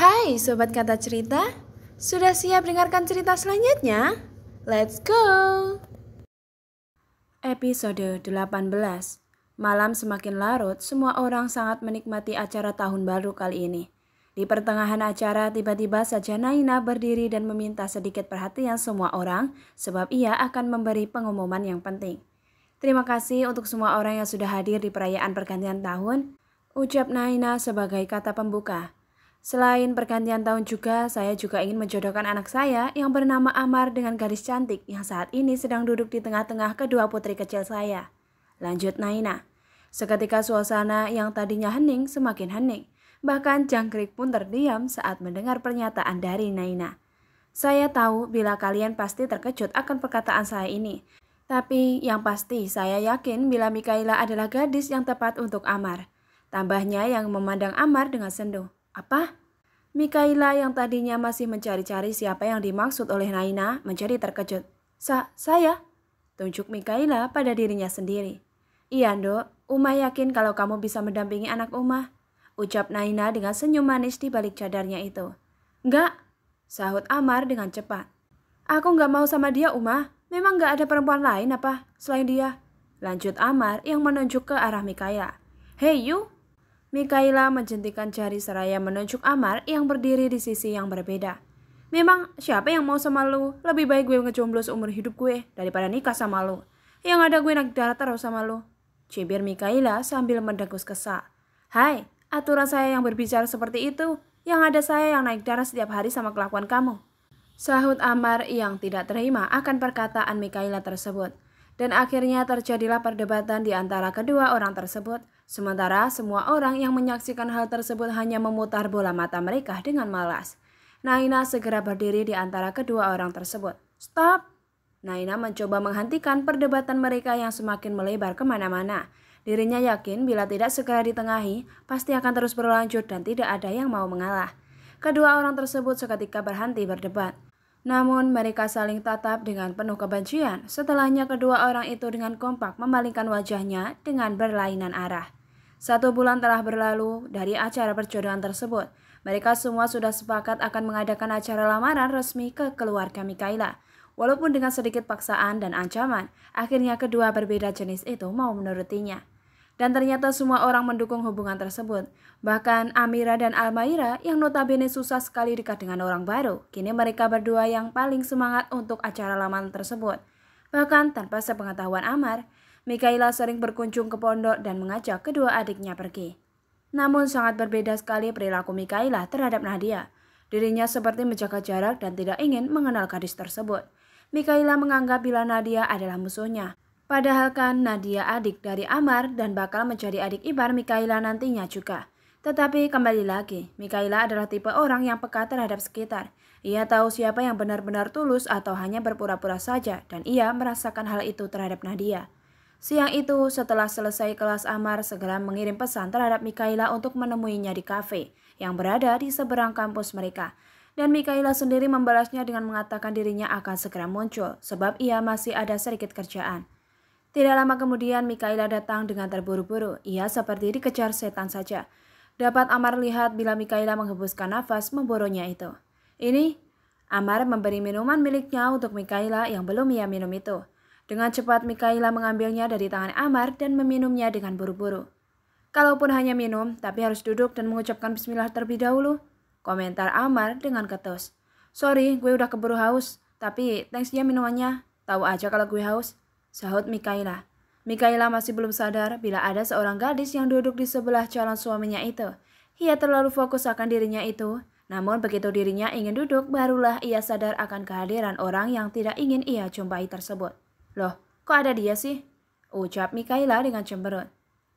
Hai Sobat Kata Cerita, sudah siap dengarkan cerita selanjutnya? Let's go! Episode 18. Malam semakin larut, semua orang sangat menikmati acara tahun baru kali ini. Di pertengahan acara, tiba-tiba saja Naina berdiri dan meminta sedikit perhatian semua orang, sebab ia akan memberi pengumuman yang penting. Terima kasih untuk semua orang yang sudah hadir di perayaan pergantian tahun, ucap Naina sebagai kata pembuka. Selain pergantian tahun juga, saya juga ingin menjodohkan anak saya yang bernama Amar dengan gadis cantik yang saat ini sedang duduk di tengah-tengah kedua putri kecil saya. Lanjut Naina. Seketika suasana yang tadinya hening semakin hening. Bahkan jangkrik pun terdiam saat mendengar pernyataan dari Naina. Saya tahu bila kalian pasti terkejut akan perkataan saya ini. Tapi yang pasti saya yakin bila Mikaela adalah gadis yang tepat untuk Amar. Tambahnya yang memandang Amar dengan sendu. Apa? Mikaela yang tadinya masih mencari-cari siapa yang dimaksud oleh Naina menjadi terkejut. Saya? Tunjuk Mikaela pada dirinya sendiri. Iya, Ndok. Uma yakin kalau kamu bisa mendampingi anak Uma. Ucap Naina dengan senyum manis di balik cadarnya itu. Enggak, sahut Amar dengan cepat. Aku enggak mau sama dia, Uma. Memang enggak ada perempuan lain apa selain dia? Lanjut Amar yang menunjuk ke arah Mikaela. Hey you! Mikaela menjentikan jari seraya menunjuk Amar yang berdiri di sisi yang berbeda. Memang siapa yang mau sama lu? Lebih baik gue ngejomblo seumur hidup gue daripada nikah sama lu. Yang ada gue naik darah terus sama lu. Cibir Mikaela sambil mendengus kesal. Hai, aturan saya yang berbicara seperti itu. Yang ada saya yang naik darah setiap hari sama kelakuan kamu. Sahut Amar yang tidak terima akan perkataan Mikaela tersebut. Dan akhirnya terjadilah perdebatan di antara kedua orang tersebut. Sementara semua orang yang menyaksikan hal tersebut hanya memutar bola mata mereka dengan malas. Naina segera berdiri di antara kedua orang tersebut. Stop! Naina mencoba menghentikan perdebatan mereka yang semakin melebar kemana-mana. Dirinya yakin bila tidak segera ditengahi, pasti akan terus berlanjut dan tidak ada yang mau mengalah. Kedua orang tersebut seketika berhenti berdebat. Namun mereka saling tatap dengan penuh kebencian. Setelahnya kedua orang itu dengan kompak memalingkan wajahnya dengan berlainan arah. 1 bulan telah berlalu dari acara perjodohan tersebut. Mereka semua sudah sepakat akan mengadakan acara lamaran resmi ke keluarga Mikaela. Walaupun dengan sedikit paksaan dan ancaman, akhirnya kedua berbeda jenis itu mau menurutinya. Dan ternyata semua orang mendukung hubungan tersebut. Bahkan Amira dan Almaira yang notabene susah sekali dekat dengan orang baru. Kini mereka berdua yang paling semangat untuk acara lamaran tersebut. Bahkan tanpa sepengetahuan Amar, Mikaela sering berkunjung ke pondok dan mengajak kedua adiknya pergi. Namun sangat berbeda sekali perilaku Mikaela terhadap Nadia. Dirinya seperti menjaga jarak dan tidak ingin mengenal gadis tersebut. Mikaela menganggap bila Nadia adalah musuhnya. Padahal kan Nadia adik dari Amar dan bakal menjadi adik ipar Mikaela nantinya juga. Tetapi kembali lagi, Mikaela adalah tipe orang yang peka terhadap sekitar. Ia tahu siapa yang benar-benar tulus atau hanya berpura-pura saja dan ia merasakan hal itu terhadap Nadia. Siang itu setelah selesai kelas Amar segera mengirim pesan terhadap Mikaela untuk menemuinya di kafe yang berada di seberang kampus mereka. Dan Mikaela sendiri membalasnya dengan mengatakan dirinya akan segera muncul sebab ia masih ada sedikit kerjaan. Tidak lama kemudian Mikaela datang dengan terburu-buru. Ia seperti dikejar setan saja. Dapat Amar lihat bila Mikaela menghembuskan nafas memboronya itu. Ini, Amar memberi minuman miliknya untuk Mikaela yang belum ia minum itu. Dengan cepat Mikaela mengambilnya dari tangan Amar dan meminumnya dengan buru-buru. Kalaupun hanya minum, tapi harus duduk dan mengucapkan bismillah terlebih dahulu. Komentar Amar dengan ketus. Sorry, gue udah keburu haus. Tapi thanks ya minumannya. Tahu aja kalau gue haus. Sahut Mikaela. Mikaela masih belum sadar bila ada seorang gadis yang duduk di sebelah calon suaminya itu. Ia terlalu fokus akan dirinya itu. Namun begitu dirinya ingin duduk, barulah ia sadar akan kehadiran orang yang tidak ingin ia jumpai tersebut. Loh, kok ada dia sih? Ucap Mikaela dengan cemberut.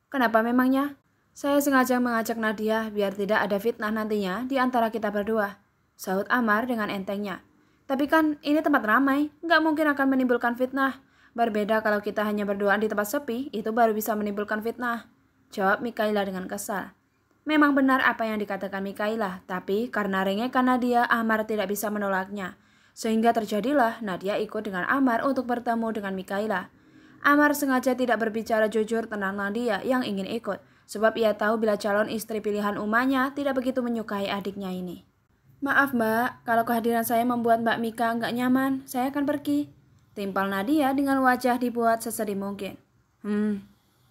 Kenapa memangnya? Saya sengaja mengajak Nadia biar tidak ada fitnah nantinya di antara kita berdua. Sahut Amar dengan entengnya. Tapi kan ini tempat ramai, nggak mungkin akan menimbulkan fitnah. Berbeda kalau kita hanya berduaan di tempat sepi, itu baru bisa menimbulkan fitnah. Jawab Mikaela dengan kesal. Memang benar apa yang dikatakan Mikaela, tapi karena rengekan Nadia, Amar tidak bisa menolaknya. Sehingga terjadilah Nadia ikut dengan Amar untuk bertemu dengan Mikaela. Amar sengaja tidak berbicara jujur tentang Nadia yang ingin ikut, sebab ia tahu bila calon istri pilihan Umanya tidak begitu menyukai adiknya ini. Maaf mbak, kalau kehadiran saya membuat mbak Mika nggak nyaman, saya akan pergi. Timpal Nadia dengan wajah dibuat sesedih mungkin.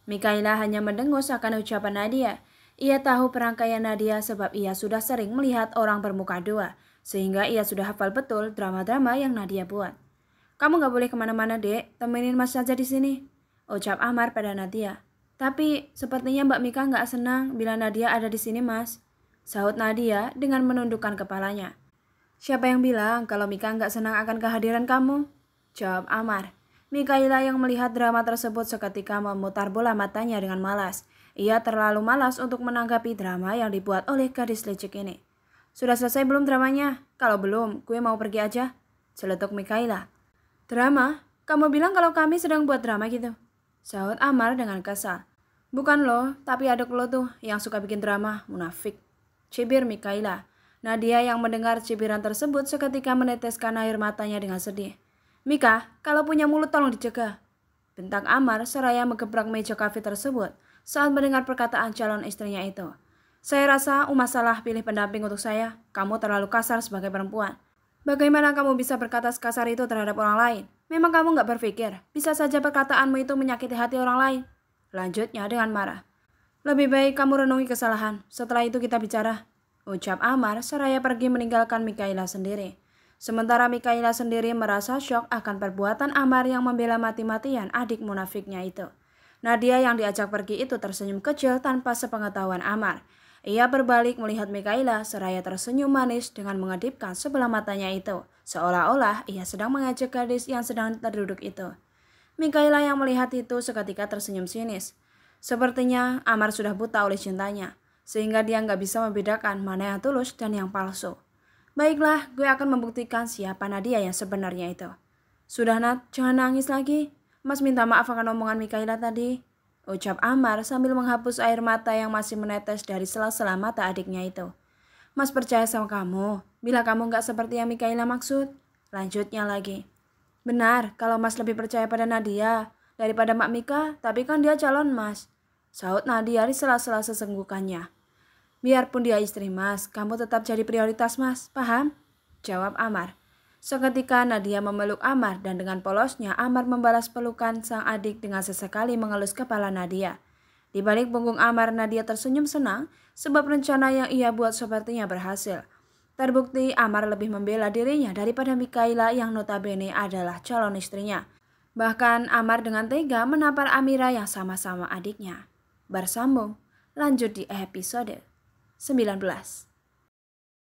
Mikaela hanya mendengus akan ucapan Nadia. Ia tahu perangkaian Nadia sebab ia sudah sering melihat orang bermuka dua, sehingga ia sudah hafal betul drama-drama yang Nadia buat. Kamu nggak boleh kemana-mana dek, temenin mas saja di sini, ucap Amar pada Nadia. Tapi sepertinya Mbak Mika nggak senang bila Nadia ada di sini mas, sahut Nadia dengan menundukkan kepalanya. Siapa yang bilang kalau Mika nggak senang akan kehadiran kamu? Jawab Amar. Mikaela yang melihat drama tersebut seketika memutar bola matanya dengan malas. Ia terlalu malas untuk menanggapi drama yang dibuat oleh gadis licik ini. Sudah selesai belum dramanya? Kalau belum, gue mau pergi aja, celetuk Mikaela. Drama? Kamu bilang kalau kami sedang buat drama gitu? Sahut Amar dengan kesal. Bukan lo, tapi adek lo tuh yang suka bikin drama, munafik, cibir Mikaela. Nadia yang mendengar cibiran tersebut seketika meneteskan air matanya dengan sedih. Mika, kalau punya mulut tolong dijaga, bentak Amar seraya mengebrak meja kafe tersebut saat mendengar perkataan calon istrinya itu. Saya rasa Uma salah pilih pendamping untuk saya. Kamu terlalu kasar sebagai perempuan. Bagaimana kamu bisa berkata sekasar itu terhadap orang lain? Memang kamu nggak berpikir, bisa saja perkataanmu itu menyakiti hati orang lain. Lanjutnya dengan marah. Lebih baik kamu renungi kesalahan, setelah itu kita bicara, ucap Amar seraya pergi meninggalkan Mikaela sendiri. Sementara Mikaela sendiri merasa syok akan perbuatan Amar yang membela mati-matian adik munafiknya itu. Nadia yang diajak pergi itu tersenyum kecil tanpa sepengetahuan Amar. Ia berbalik melihat Mikaela seraya tersenyum manis dengan mengedipkan sebelah matanya itu, seolah-olah ia sedang mengajak gadis yang sedang terduduk itu. Mikaela yang melihat itu seketika tersenyum sinis. Sepertinya Amar sudah buta oleh cintanya, sehingga dia nggak bisa membedakan mana yang tulus dan yang palsu. Baiklah, gue akan membuktikan siapa Nadia yang sebenarnya itu. Sudah Nat, jangan nangis lagi. Mas minta maaf akan omongan Mikaela tadi, ucap Amar sambil menghapus air mata yang masih menetes dari sela-sela mata adiknya itu. Mas percaya sama kamu, bila kamu nggak seperti yang Mikaela maksud. Lanjutnya lagi. Benar, kalau Mas lebih percaya pada Nadia daripada Mak Mika, tapi kan dia calon Mas, sahut Nadia di sela-sela sesenggukannya. Biarpun dia istri Mas, kamu tetap jadi prioritas Mas, paham? Jawab Amar. Seketika Nadia memeluk Amar dan dengan polosnya Amar membalas pelukan sang adik dengan sesekali mengelus kepala Nadia. Di balik punggung Amar, Nadia tersenyum senang sebab rencana yang ia buat sepertinya berhasil. Terbukti Amar lebih membela dirinya daripada Mikaela yang notabene adalah calon istrinya. Bahkan Amar dengan tega menampar Amira yang sama-sama adiknya. Bersambung, lanjut di episode 19.